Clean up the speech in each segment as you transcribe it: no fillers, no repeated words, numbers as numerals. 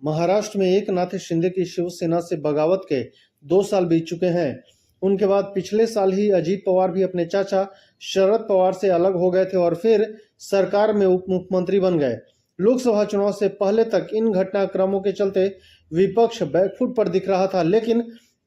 महाराष्ट्र में एकनाथ शिंदे की शिवसेना से बगावत के 2 साल बीत चुके हैं। उनके बाद पिछले साल ही अजीत पवार भी अपने चाचा शरद पवार से अलग हो गए थे और फिर सरकार में उप मुख्यमंत्री बन गए। लोकसभा चुनाव से पहले तक इन घटनाक्रमों के चलते विपक्ष बैकफुट पर दिख रहा था, लेकिन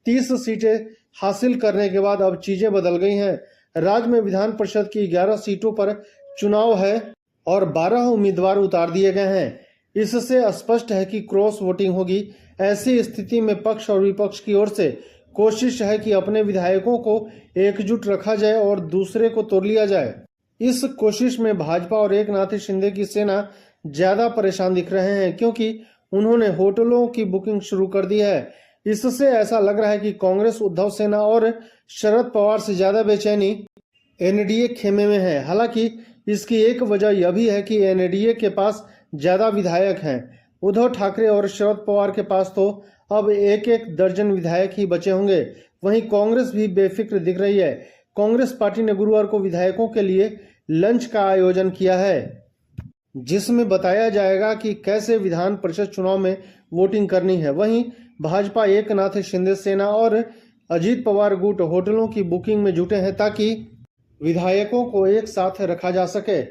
30 सीटें हासिल करने के बाद अब चीजें बदल गई हैं। राज्य में विधान परिषद की 11 सीटों पर चुनाव है और 12 उम्मीदवार उतार दिए गए हैं। इससे स्पष्ट है कि क्रॉस वोटिंग होगी। ऐसी स्थिति में पक्ष और विपक्ष की ओर से कोशिश है कि अपने विधायकों को एकजुट रखा जाए और दूसरे को तोड़ लिया जाए। इस कोशिश में भाजपा और एकनाथ शिंदे की सेना ज्यादा परेशान दिख रहे हैं, क्योंकि उन्होंने होटलों की बुकिंग शुरू कर दी है। इससे ऐसा लग रहा है कि कांग्रेस, उद्धव सेना और शरद पवार से ज्यादा बेचैनी एनडीए खेमे में है। हालांकि इसकी एक वजह यह भी है कि एनडीए के पास ज्यादा विधायक हैं। उद्धव ठाकरे और शरद पवार के पास तो अब एक एक दर्जन विधायक ही बचे होंगे। वहीं कांग्रेस भी बेफिक्र दिख रही है। कांग्रेस पार्टी ने गुरुवार को विधायकों के लिए लंच का आयोजन किया है, जिसमें बताया जाएगा कि कैसे विधान परिषद चुनाव में वोटिंग करनी है। वहीं भाजपा, एकनाथ शिंदे सेना और अजीत पवार गुट होटलों की बुकिंग में जुटे हैं ताकि विधायकों को एक साथ रखा जा सके।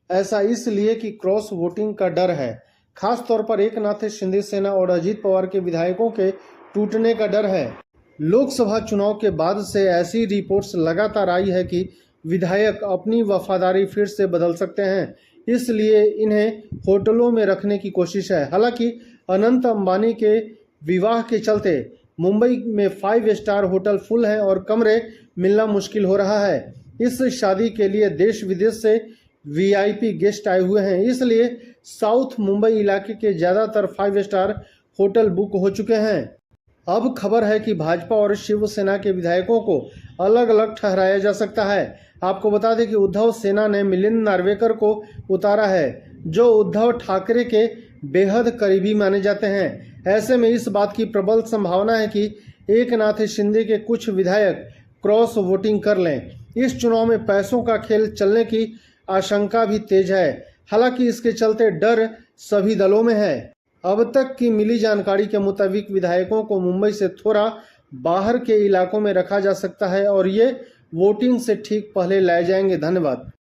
ऐसा इसलिए कि क्रॉस वोटिंग का डर है। खास तौर पर एकनाथ शिंदे सेना और अजीत पवार के विधायकों के टूटने का डर है। लोकसभा चुनाव के बाद से ऐसी रिपोर्ट्स लगातार आई है कि विधायक अपनी वफादारी फिर से बदल सकते हैं, इसलिए इन्हें होटलों में रखने की कोशिश है। हालांकि अनंत अंबानी के विवाह के चलते मुंबई में 5 स्टार होटल फुल हैं और कमरे मिलना मुश्किल हो रहा है। इस शादी के लिए देश विदेश से वीआईपी गेस्ट आए हुए हैं, इसलिए साउथ मुंबई इलाके के ज्यादातर 5 स्टार होटल बुक हो चुके हैं। अब खबर है कि भाजपा और शिवसेना के विधायकों को अलग अलग ठहराया जा सकता है। आपको बता दें कि उद्धव सेना ने मिलिंद नार्वेकर को उतारा है, जो उद्धव ठाकरे के बेहद करीबी माने जाते हैं। ऐसे में इस बात की प्रबल संभावना है कि एकनाथ शिंदे के कुछ विधायक क्रॉस वोटिंग कर लें। इस चुनाव में पैसों का खेल चलने की आशंका भी तेज है। हालांकि इसके चलते डर सभी दलों में है। अब तक की मिली जानकारी के मुताबिक विधायकों को मुंबई से थोड़ा बाहर के इलाकों में रखा जा सकता है और ये वोटिंग से ठीक पहले लाए जाएंगे। धन्यवाद।